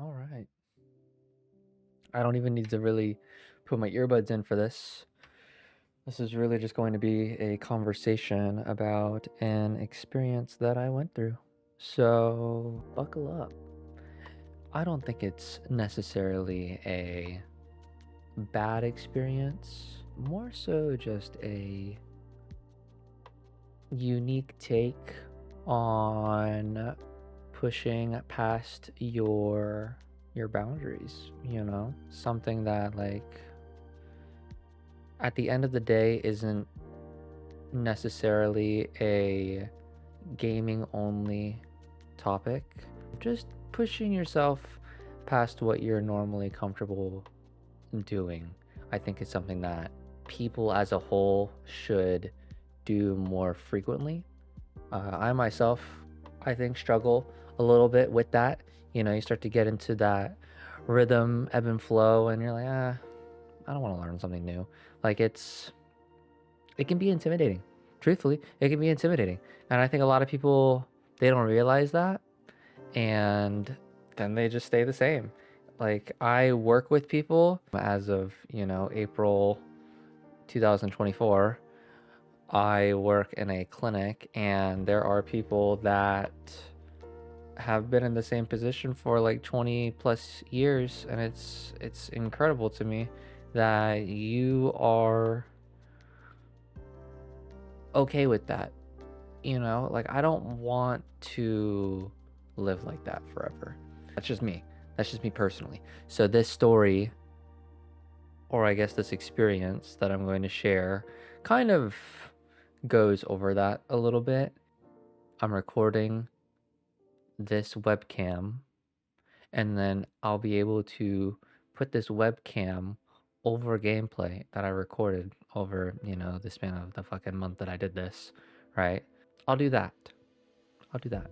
All right. I don't even need to really put my earbuds in for this. This is really just going to be a conversation about an experience that I went through. So, buckle up. I don't think it's necessarily a bad experience, more so just a unique take on pushing past your boundaries, something that, like, at the end of the day isn't necessarily a gaming only topic. Just pushing yourself past what you're normally comfortable doing, I think, is something that people as a whole should do more frequently. I myself, I think, struggle a little bit with that. You start to get into that rhythm, ebb and flow, and you're like, I don't want to learn something new. Like, it can be intimidating. Truthfully, it can be intimidating. And I think a lot of people, they don't realize that, and then they just stay the same. Like, I work with people as of, April 2024. I work in a clinic, and there are people that have been in the same position for like 20 plus years, and it's incredible to me that you are okay with that. Like, I don't want to live like that forever. That's just me. That's just me personally. So this story, or I guess this experience that I'm going to share, kind of goes over that a little bit. I'm recording this webcam, and then I'll be able to put this webcam over gameplay that I recorded over, the span of the fucking month that I did this, right? I'll do that. I'll do that.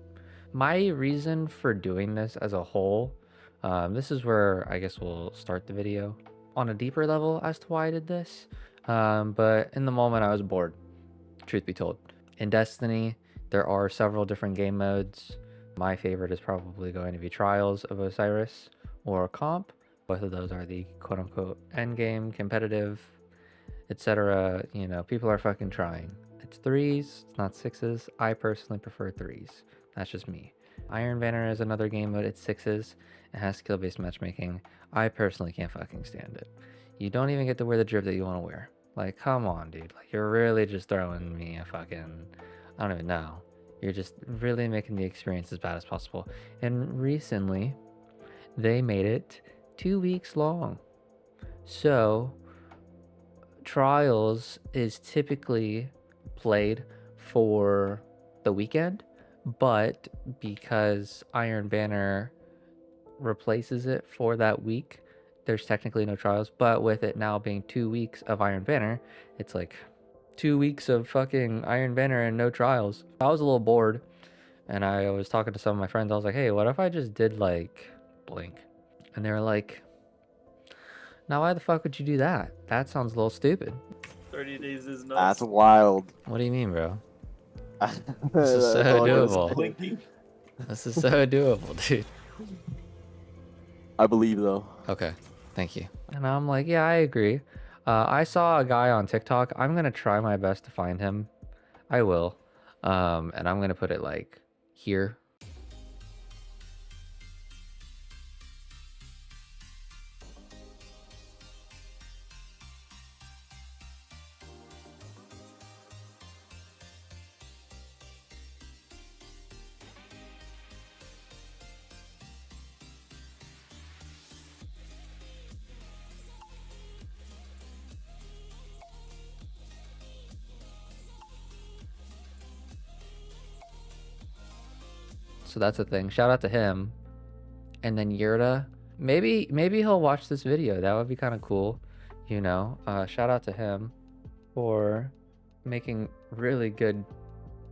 My reason for doing this as a whole, this is where I guess we'll start the video on a deeper level as to why I did this. But in the moment, I was bored, truth be told. In Destiny, there are several different game modes. My favorite is probably going to be Trials of Osiris or Comp. Both of those are the quote-unquote endgame, competitive, etc. People are fucking trying. It's threes, it's not sixes. I personally prefer threes. That's just me. Iron Banner is another game mode. It's sixes. It has skill-based matchmaking. I personally can't fucking stand it. You don't even get to wear the drip that you want to wear. Like, come on, dude. Like, you're really just throwing me a fucking... I don't even know. You're just really making the experience as bad as possible. And recently, they made it 2 weeks long. So, Trials is typically played for the weekend, but because Iron Banner replaces it for that week, there's technically no Trials. But with it now being 2 weeks of Iron Banner, it's like 2 weeks of fucking Iron Banner and no Trials. I was a little bored, and I was talking to some of my friends. I was like, hey, what if I just did like Blink? And they were like, now why the fuck would you do that? That sounds a little stupid. 30 days is nuts. That's wild. What do you mean, bro? This is so doable. Blinking. This is so doable, dude. I believe though. Okay, thank you. And I'm like, yeah, I agree. I saw a guy on TikTok. I'm gonna try my best to find him. I will. And I'm gonna put it like here. So that's a thing. Shout out to him. And then Yurta. Maybe he'll watch this video. That would be kind of cool. Shout out to him for making really good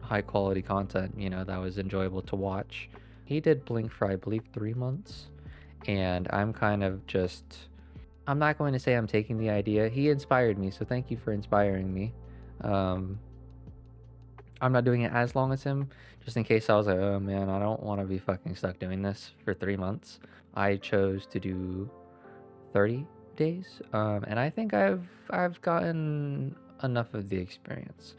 high quality content, that was enjoyable to watch. He did Blink for, I believe, 3 months. And I'm kind of just, I'm not going to say I'm taking the idea. He inspired me, so thank you for inspiring me. I'm not doing it as long as him, just in case I was like, oh man, I don't want to be fucking stuck doing this for 3 months. I chose to do 30 days, and I think I've gotten enough of the experience.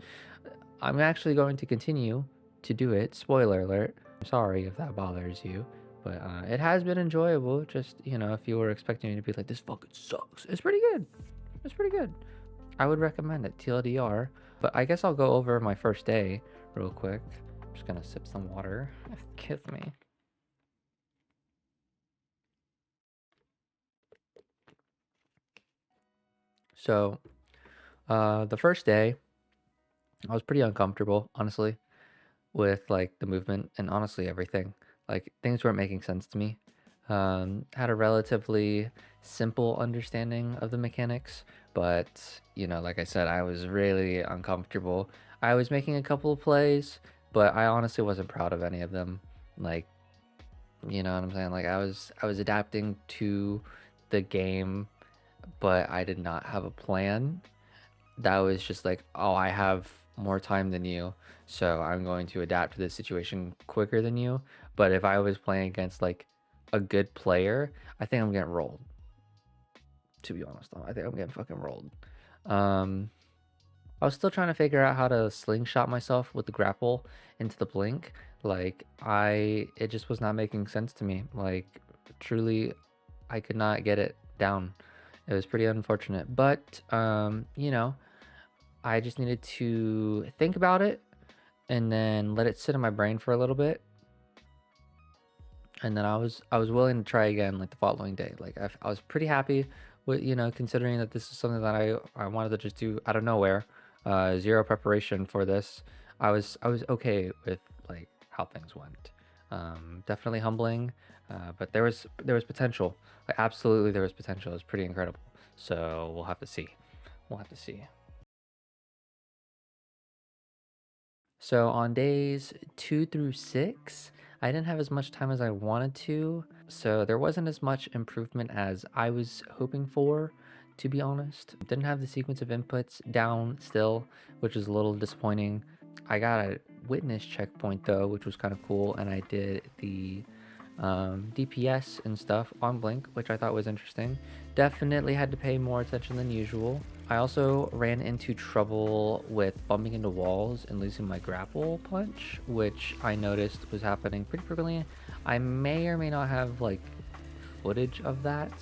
I'm actually going to continue to do it. Spoiler alert. I'm sorry if that bothers you, but it has been enjoyable. Just, if you were expecting me to be like, this fucking sucks, it's pretty good. It's pretty good. I would recommend it, TLDR. But I guess I'll go over my first day real quick. I'm just gonna sip some water. Kiss me. So, the first day, I was pretty uncomfortable, honestly, with like the movement and honestly everything. Like things weren't making sense to me. Had a relatively simple understanding of the mechanics, but like I said, I was really uncomfortable. I was making a couple of plays, but I honestly wasn't proud of any of them. Like, you know what I'm saying? Like I was adapting to the game, but I did not have a plan. That was just like, oh, I have more time than you, so I'm going to adapt to this situation quicker than you. But if I was playing against like a good player, I think I'm getting rolled. To be honest, though, I think I'm getting fucking rolled. Um, I was still trying to figure out how to slingshot myself with the grapple into the blink. Like it just was not making sense to me. Like truly, I could not get it down. It was pretty unfortunate, but I just needed to think about it and then let it sit in my brain for a little bit. And then I was willing to try again like the following day. Like I was pretty happy with considering that this is something that I wanted to just do out of nowhere, zero preparation for this. I was okay with like how things went. Definitely humbling, but there was potential. Like absolutely there was potential. It was pretty incredible. So we'll have to see. We'll have to see. So on days 2 through 6, I didn't have as much time as I wanted to. So there wasn't as much improvement as I was hoping for, to be honest. Didn't have the sequence of inputs down still, which is a little disappointing. I got a witness checkpoint though, which was kind of cool. And I did the DPS and stuff on Blink, which I thought was interesting. Definitely had to pay more attention than usual. I also ran into trouble with bumping into walls and losing my grapple punch, which I noticed was happening pretty frequently. I may or may not have like footage of that,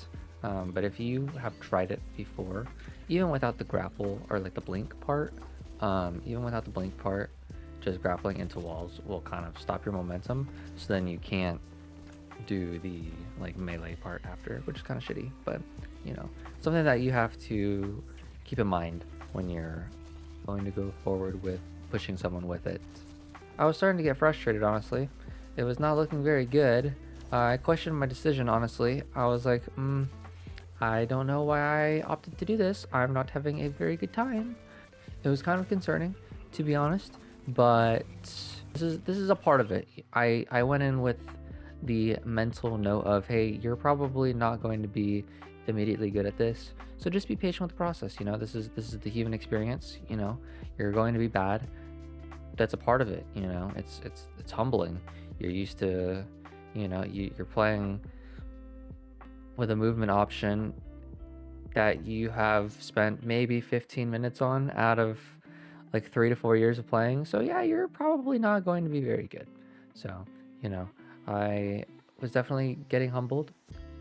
but if you have tried it before, even without the grapple or like the blink part, even without the blink part, just grappling into walls will kind of stop your momentum, so then you can't do the like melee part after, which is kind of shitty, but something that you have to keep in mind when you're going to go forward with pushing someone with it. I was starting to get frustrated, honestly. It was not looking very good. I questioned my decision, honestly. I was like, I don't know why I opted to do this. I'm not having a very good time. It was kind of concerning, to be honest, but this is a part of it. I went in with the mental note of, hey, you're probably not going to be immediately good at this, so just be patient with the process. This is the human experience. You're going to be bad. That's a part of it. It's humbling. You're used to you're playing with a movement option that you have spent maybe 15 minutes on out of like 3 to 4 years of playing. So yeah, you're probably not going to be very good. So I was definitely getting humbled.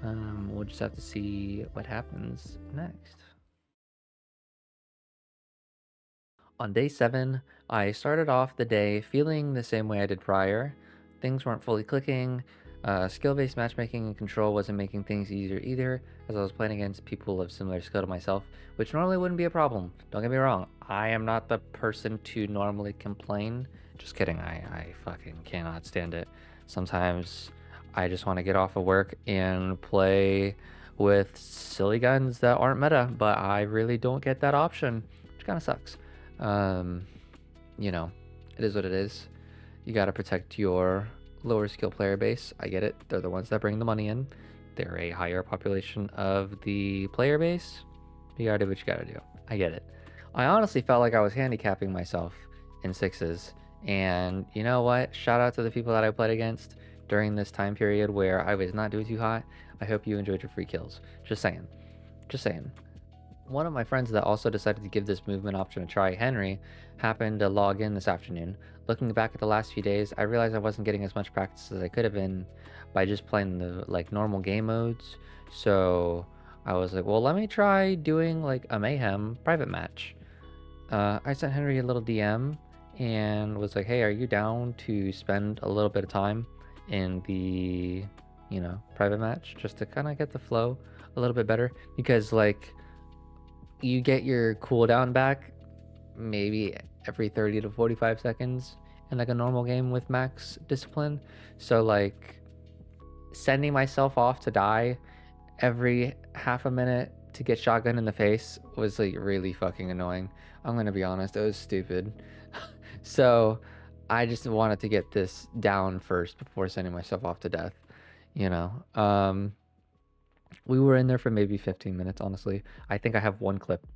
We'll just have to see what happens next. On day 7, I started off the day feeling the same way I did prior. Things weren't fully clicking. Skill-based matchmaking and control wasn't making things easier either, as I was playing against people of similar skill to myself, which normally wouldn't be a problem. Don't get me wrong, I am not the person to normally complain. Just kidding, I fucking cannot stand it. Sometimes I just want to get off of work and play with silly guns that aren't meta, but I really don't get that option, which kind of sucks. It is what it is. You got to protect your lower skill player base. I get it. They're the ones that bring the money in. They're a higher population of the player base. You gotta do what you gotta do. I get it. I honestly felt like I was handicapping myself in 6s And you know what? Shout out to the people that I played against during this time period where I was not doing too hot. I hope you enjoyed your free kills. Just saying. Just saying. One of my friends that also decided to give this movement option a try, Henry, happened to log in this afternoon. Looking back at the last few days, I realized I wasn't getting as much practice as I could have been by just playing the like normal game modes. So I was like, well, let me try doing like a Mayhem private match. I sent Henry a little DM and was like, hey, are you down to spend a little bit of time in the, private match just to kind of get the flow a little bit better? Because like you get your cooldown back maybe every 30 to 45 seconds in like a normal game with max discipline. So like sending myself off to die every half a minute to get shotgun in the face was like really fucking annoying. I'm gonna be honest, it was stupid. So I just wanted to get this down first before sending myself off to death. We were in there for maybe 15 minutes, honestly. I think I have one clip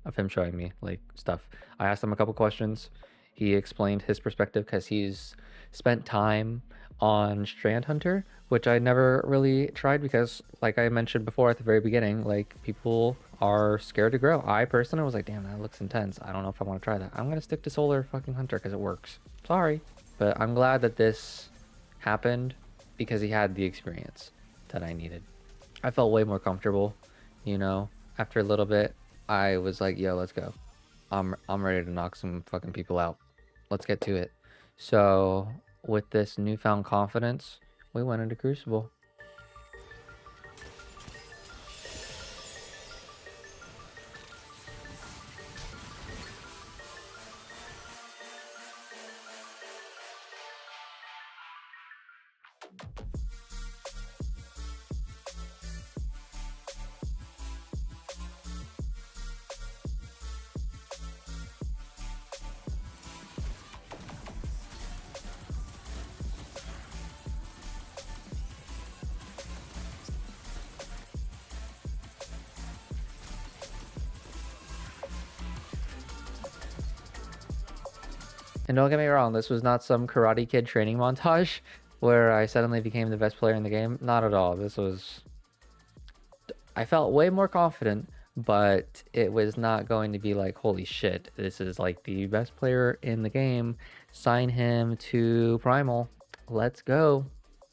of him showing me like stuff. I asked him a couple questions. He explained his perspective because he's spent time on Strand Hunter, which I never really tried because, like I mentioned before at the very beginning, like people are scared to grow. I personally was like, damn, that looks intense. I don't know if I want to try that. I'm gonna stick to Solar fucking Hunter because it works. Sorry, but I'm glad that this happened because he had the experience that I needed. I felt way more comfortable, after a little bit. I was like, yo, let's go. I'm ready to knock some fucking people out. Let's get to it. So with this newfound confidence, we went into Crucible. And don't get me wrong, this was not some Karate Kid training montage where I suddenly became the best player in the game. Not at all. I felt way more confident, but it was not going to be like, holy shit, this is like the best player in the game. Sign him to Primal. Let's go.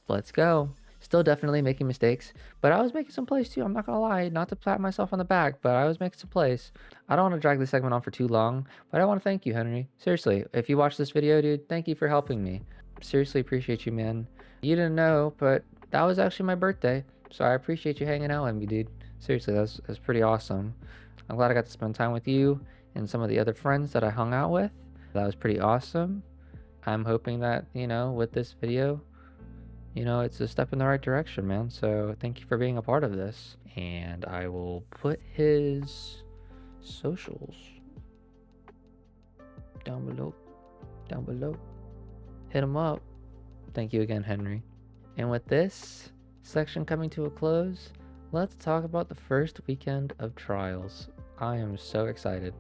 Let's go. Still definitely making mistakes, but I was making some plays too. I'm not gonna lie, not to pat myself on the back, but I was making some plays. I don't want to drag this segment on for too long, but I want to thank you, Henry. Seriously, if you watch this video, dude, thank you for helping me. Seriously appreciate you, man. You didn't know, but that was actually my birthday, so I appreciate you hanging out with me, dude. Seriously, that's pretty awesome. I'm glad I got to spend time with you and some of the other friends that I hung out with. That was pretty awesome. I'm hoping that, with this video, it's a step in the right direction, man. So thank you for being a part of this. And I will put his socials down below. Hit him up. Thank you again, Henry. And with this section coming to a close, let's talk about the first weekend of trials. I am so excited.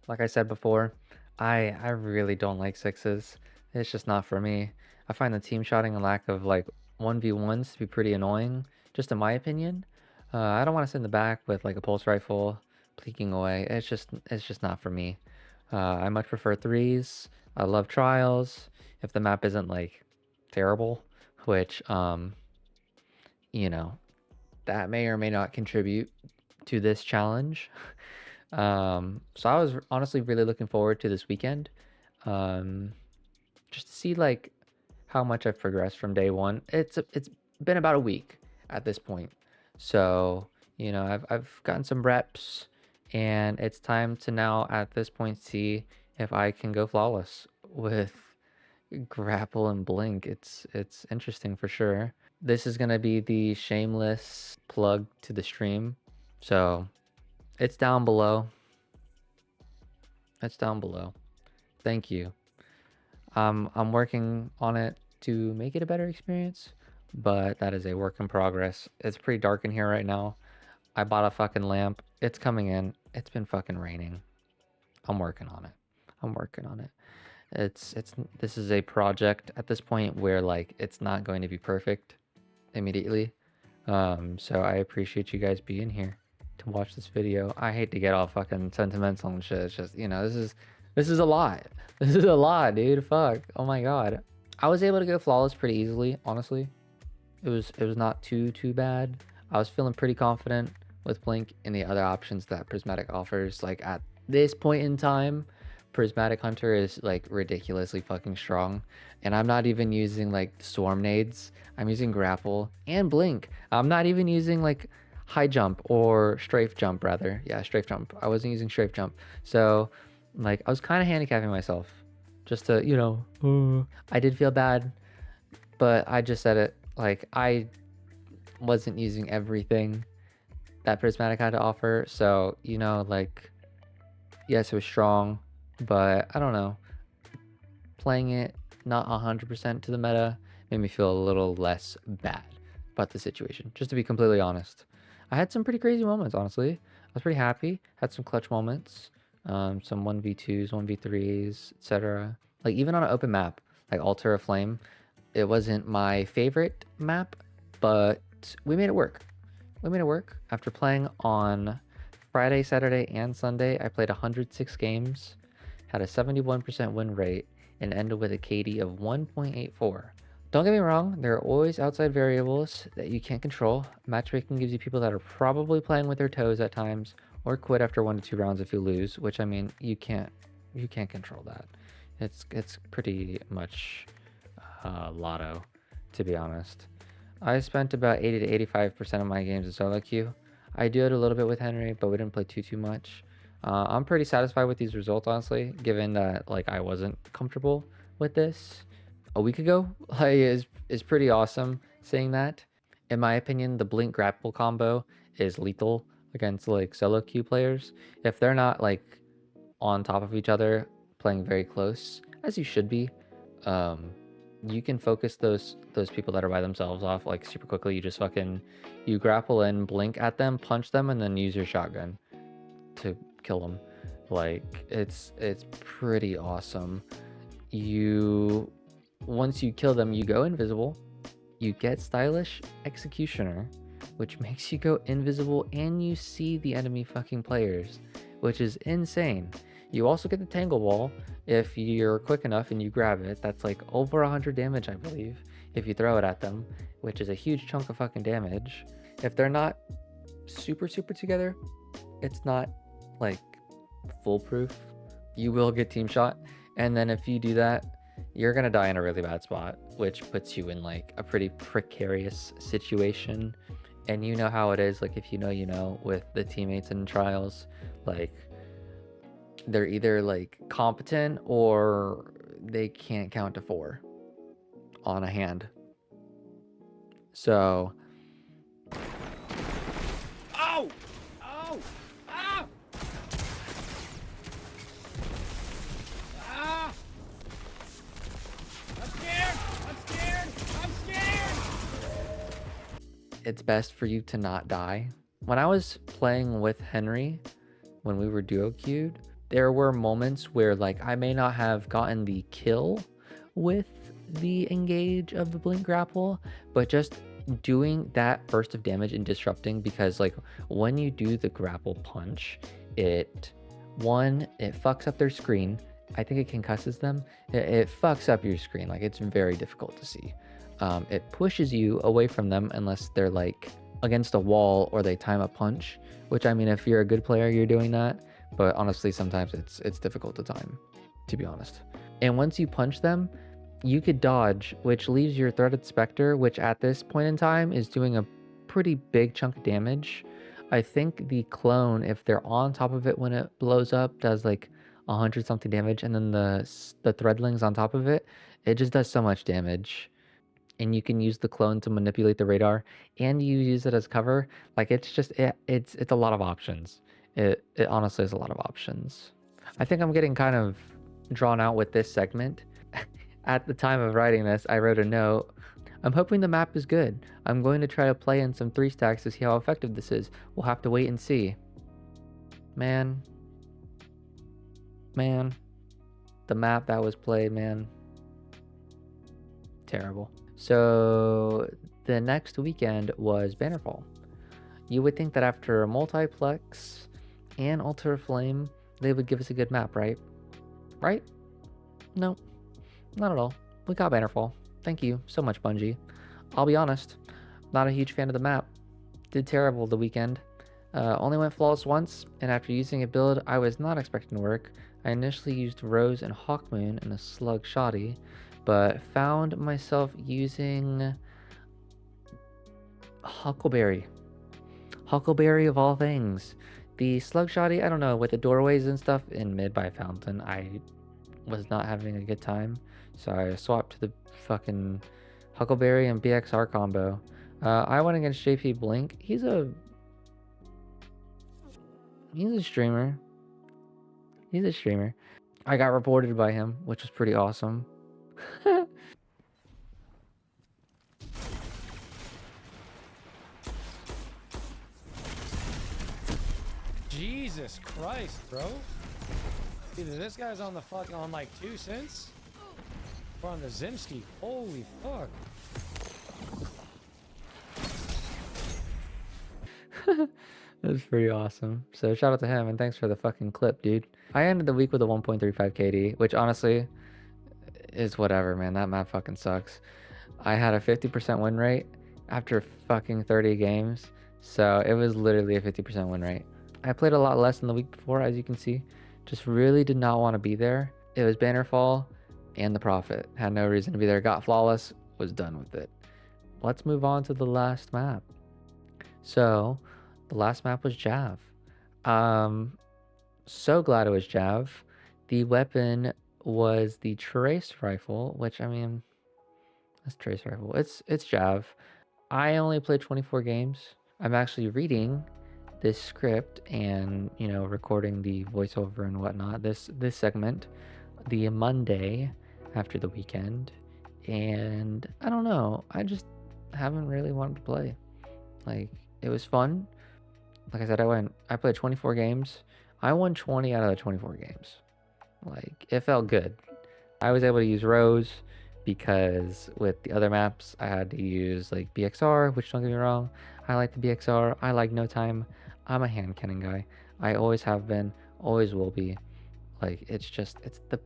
Like I said before, I really don't like sixes. It's just not for me. I find the team shotting and lack of like 1v1s to be pretty annoying, just in my opinion. I don't want to sit in the back with like a pulse rifle peeking away. It's just not for me. I much prefer threes. I love trials. If the map isn't like terrible, which you know, that may or may not contribute to this challenge. So I was honestly really looking forward to this weekend, just to see like how much I've progressed from day one. It's been about a week at this point, so you know I've gotten some reps, and it's time to now at this point see if I can go flawless with grapple and blink. It's interesting for sure. This is gonna be the shameless plug to the stream, so it's down below. It's down below. Thank you. I'm working on it to make it a better experience, but that is a work in progress. It's pretty dark in here right now. I bought a fucking lamp. It's coming in. It's been fucking raining. I'm working on it. I'm working on it. This is a project at this point where like it's not going to be perfect immediately. So I appreciate you guys being here to watch this video. I hate to get all fucking sentimental and shit. It's just, you know, this is a lot. This is a lot, dude. Fuck. Oh my god. I was able to go flawless pretty easily, honestly. It was not too bad. I was feeling pretty confident with Blink and the other options that Prismatic offers. Like at this point in time, Prismatic Hunter is like ridiculously fucking strong. And I'm not even using like Swarm Nades. I'm using Grapple and Blink. I'm not even using like High Jump or Strafe Jump rather. Yeah, Strafe Jump. I wasn't using Strafe Jump. So like I was kind of handicapping myself just to, you know, I did feel bad, but I just said it. Like I wasn't using everything that Prismatic had to offer. So, you know, like, yes, it was strong, but I don't know. Playing it not 100% to the meta made me feel a little less bad about the situation, just to be completely honest. I had some pretty crazy moments, honestly. I was pretty happy. Had some clutch moments, some 1v2s, 1v3s, etc. Like even on an open map, like Altar of Flame, it wasn't my favorite map, but we made it work. We made it work. After playing on Friday, Saturday, and Sunday, I played 106 games, had a 71% win rate, and ended with a KD of 1.84. Don't get me wrong, there are always outside variables that you can't control. Matchmaking gives you people that are probably playing with their toes at times, or quit after 1 to 2 rounds if you lose, which I mean, you can't control that. It's pretty much lotto, to be honest. I spent about 80 to 85% of my games in solo queue. I do it a little bit with Henry, but we didn't play too much. I'm pretty satisfied with these results, honestly, given that like I wasn't comfortable with this a week ago. Like is pretty awesome saying that. In my opinion, the Blink grapple combo is lethal against like solo queue players. If they're not like on top of each other, playing very close, as you should be, you can focus those people that are by themselves off like super quickly. You just fucking grapple in, blink at them, punch them, and then use your shotgun to kill them. Like it's pretty awesome. Once you kill them, you go invisible. You get Stylish Executioner, which makes you go invisible and you see the enemy fucking players, which is insane. You also get the Tangle Wall if you're quick enough and you grab it. That's like over 100 damage, I believe, if you throw it at them, which is a huge chunk of fucking damage. If they're not super together, it's not like foolproof. You will get team shot, and then if you do that, you're gonna die in a really bad spot, which puts you in like a pretty precarious situation. And you know how it is, like if you know with the teammates in trials, like they're either like competent or they can't count to 4 on a hand. So Oh! Oh! Ah! Ah! I'm scared! I'm scared! I'm scared! it's best for you to not die. When I was playing with Henry, when we were duo queued, there were moments where like I may not have gotten the kill with the engage of the Blink grapple, but just doing that burst of damage and disrupting, because like when you do the grapple punch, it fucks up their screen. I think it concusses them. It fucks up your screen. Like it's very difficult to see. It pushes you away from them unless they're like against a wall or they time a punch, which I mean, if you're a good player, you're doing that. But honestly, sometimes it's difficult to time, to be honest. And once you punch them, you could dodge, which leaves your threaded specter, which at this point in time is doing a pretty big chunk of damage. I think the clone, if they're on top of it when it blows up, does like 100 something damage, and then the threadlings on top of it, it just does so much damage. And you can use the clone to manipulate the radar, and you use it as cover. Like it's a lot of options. It honestly is a lot of options. I think I'm getting kind of drawn out with this segment. At the time of writing this, I wrote a note. I'm hoping the map is good. I'm going to try to play in some 3 stacks to see how effective this is. We'll have to wait and see. Man. The map that was played, man. Terrible. So the next weekend was Bannerfall. You would think that after Multiplex and Altar Flame, they would give us a good map, right? Right? No, not at all. We got Bannerfall. Thank you so much, Bungie. I'll be honest, not a huge fan of the map. Did terrible the weekend. Only went flawless once, and after using a build I was not expecting to work, I initially used Rose and Hawkmoon and a Slug Shoddy, but found myself using Huckleberry. Huckleberry of all things. The Slug Shoddy, I don't know, with the doorways and stuff in mid by Fountain, I was not having a good time, so I swapped to the fucking Huckleberry and BXR combo. I went against JP Blink. He's a streamer. He's a streamer. I got reported by him, which was pretty awesome. Jesus Christ, bro. Either this guy's on the fucking on like 2 cents or on the Zimski. Holy fuck. It was pretty awesome. So shout out to him and thanks for the fucking clip, dude. I ended the week with a 1.35 KD, which honestly is whatever, man. That map fucking sucks. I had a 50% win rate after fucking 30 games. So it was literally a 50% win rate. I played a lot less than the week before, as you can see. Just really did not want to be there. It was Bannerfall and the Prophet. Had no reason to be there. Got flawless. Was done with it. Let's move on to the last map. So the last map was Jav. So glad it was Jav. The weapon was the Trace Rifle, which I mean, that's Trace Rifle. It's Jav. I only played 24 games. I'm actually reading this script and, you know, recording the voiceover and whatnot. This segment, the Monday after the weekend, and I don't know. I just haven't really wanted to play. Like, it was fun. Like I said, I played 24 games. I won 20 out of the 24 games. Like, it felt good. I was able to use Rose because with the other maps, I had to use like BXR, which don't get me wrong, I like the BXR. I like No Time. I'm a hand cannon guy. I always have been, always will be. Like, it's the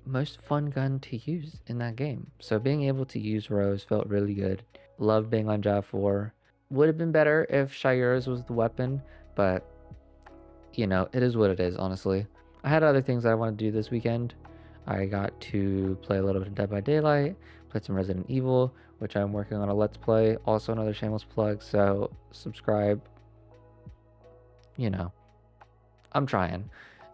most fun gun to use in that game. So being able to use Rose felt really good. Loved being on Jav 4. Would have been better if Shires was the weapon, but you know, it is what it is, honestly. I had other things that I wanted to do this weekend. I got to play a little bit of Dead by Daylight, played some Resident Evil, which I'm working on a Let's Play. Also another shameless plug, so subscribe. You know, I'm trying.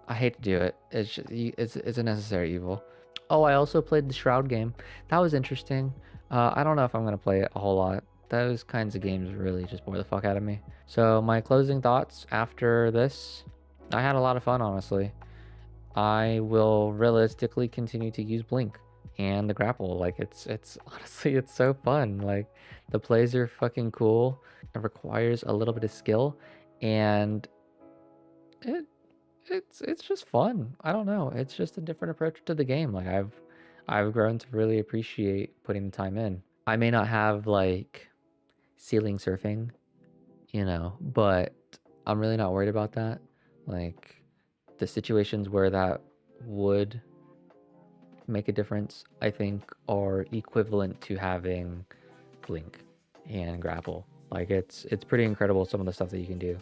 I hate to do it. It's a necessary evil. Oh, I also played the Shroud game. That was interesting. I don't know if I'm going to play it a whole lot. Those kinds of games really just bore the fuck out of me. So my closing thoughts after this, I had a lot of fun, honestly. I will realistically continue to use Blink and the grapple. Like, it's honestly, it's so fun. Like, the plays are fucking cool. It requires a little bit of skill, and it's just fun. I don't know. It's just a different approach to the game. Like, I've grown to really appreciate putting the time in. I may not have like ceiling surfing, you know, but I'm really not worried about that. Like, the situations where that would make a difference, I think, are equivalent to having Blink and grapple. Like it's pretty incredible some of the stuff that you can do.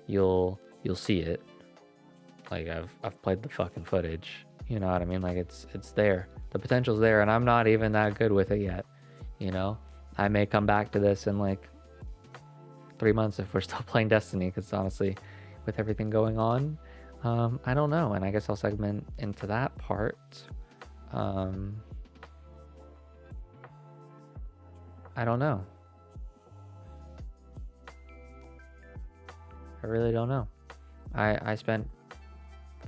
You'll see it. Like I've played the fucking footage. You know what I mean? Like it's there. The potential's there, and I'm not even that good with it yet. You know, I may come back to this in like 3 months if we're still playing Destiny, because honestly, with everything going on, I don't know. And I guess I'll segment into that part. I don't know. I really don't know. I spent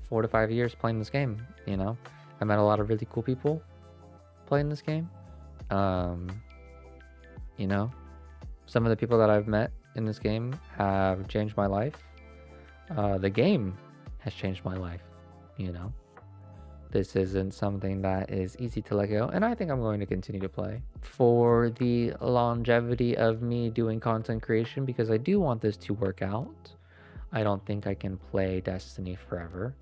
4 to 5 years playing this game, you know. I met a lot of really cool people playing this game. You know, some of the people that I've met in this game have changed my life. The game has changed my life, you know. This isn't something that is easy to let go, and I think I'm going to continue to play for the longevity of me doing content creation, because I do want this to work out. I don't think I can play Destiny forever.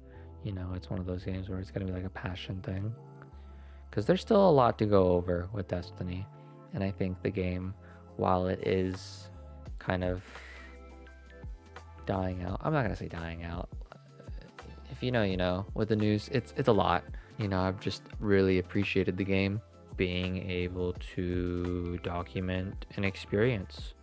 You know, it's one of those games where it's going to be like a passion thing, because there's still a lot to go over with Destiny. And I think the game, while it is kind of dying out, I'm not going to say dying out. If you know, you know, with the news, it's a lot. You know, I've just really appreciated the game, being able to document an experience.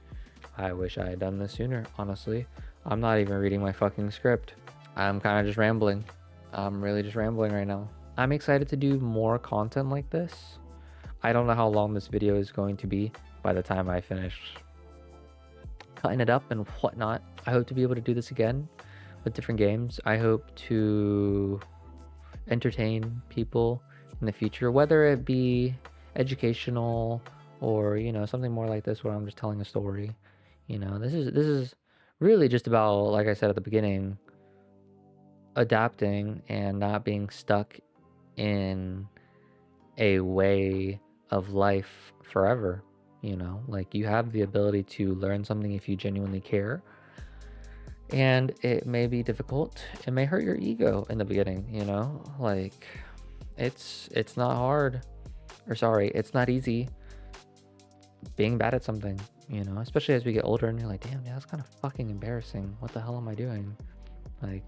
I wish I had done this sooner, honestly. I'm not even reading my fucking script. I'm kind of just rambling. I'm really just rambling right now. I'm excited to do more content like this. I don't know how long this video is going to be by the time I finish cutting it up and whatnot. I hope to be able to do this again with different games. I hope to entertain people in the future, whether it be educational or, you know, something more like this where I'm just telling a story. You know, this is really just about, like I said at the beginning, adapting and not being stuck in a way of life forever. You know, like you have the ability to learn something if you genuinely care, and it may be difficult. It may hurt your ego in the beginning, you know, like it's not hard, or sorry, it's not easy being bad at something, you know, especially as we get older and you're like, damn, yeah, that's kind of fucking embarrassing. What the hell am I doing? Like,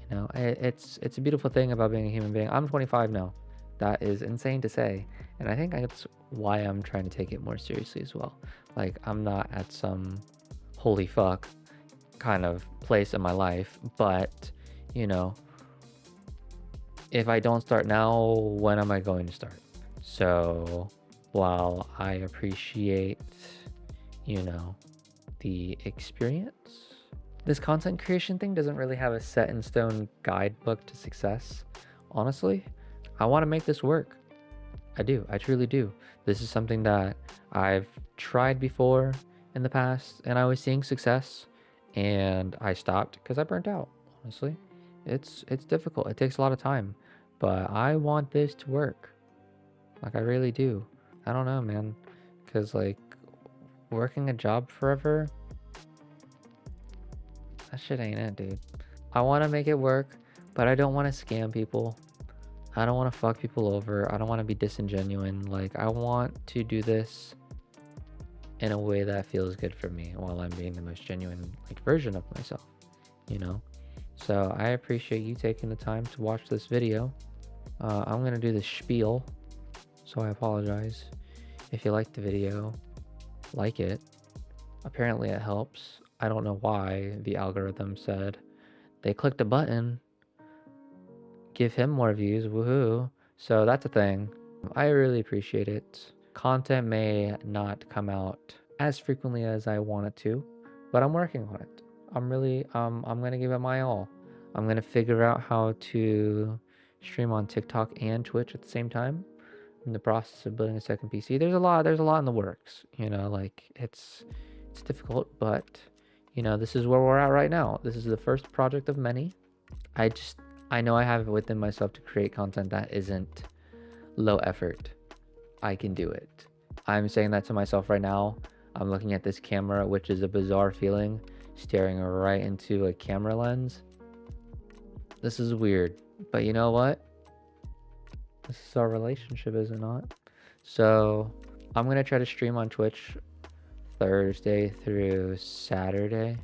you know, it's a beautiful thing about being a human being. I'm 25 now. That is insane to say. And I think that's why I'm trying to take it more seriously as well. Like, I'm not at some holy fuck kind of place in my life, but, you know, if I don't start now, when am I going to start? So while I appreciate, you know, the experience, this content creation thing doesn't really have a set in stone guidebook to success. Honestly, I want to make this work. I do. I truly do. This is something that I've tried before in the past, and I was seeing success, and I stopped because I burnt out. Honestly, it's difficult. It takes a lot of time, but I want this to work. Like, I really do. I don't know, man, because like working a job forever, that shit ain't it, dude. I want to make it work, but I don't want to scam people. I don't want to fuck people over. I don't want to be disingenuine. Like, I want to do this in a way that feels good for me while I'm being the most genuine like version of myself, you know? So I appreciate you taking the time to watch this video. I'm going to do the spiel, so I apologize. If you liked the video, like it. Apparently it helps. I don't know why the algorithm said they clicked a button, give him more views, woohoo. So that's a thing. I really appreciate it. Content may not come out as frequently as I want it to, but I'm working on it. I'm really, I'm gonna give it my all. I'm gonna figure out how to stream on TikTok and Twitch at the same time. In the process of building a second PC. There's a lot in the works, you know, like it's difficult, but you know, this is where we're at right now. This is the first project of many. I know I have it within myself to create content that isn't low effort. I can do it. I'm saying that to myself right now. I'm looking at this camera, which is a bizarre feeling, staring right into a camera lens. This is weird, but you know what? This is our relationship, is it not? So I'm gonna try to stream on Twitch Thursday through Saturday.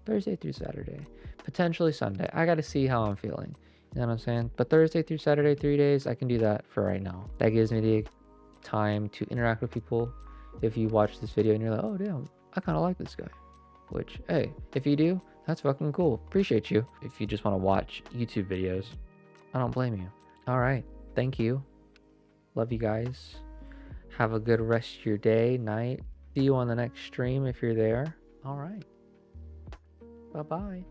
Thursday through Saturday. Potentially Sunday. I got to see how I'm feeling. You know what I'm saying? But Thursday through Saturday, 3 days, I can do that for right now. That gives me the time to interact with people. If you watch this video and you're like, oh, damn, I kind of like this guy. Which, hey, if you do, that's fucking cool. Appreciate you. If you just want to watch YouTube videos, I don't blame you. All right. Thank you. Love you guys. Have a good rest of your day, night. See you on the next stream if you're there. All right. Bye-bye.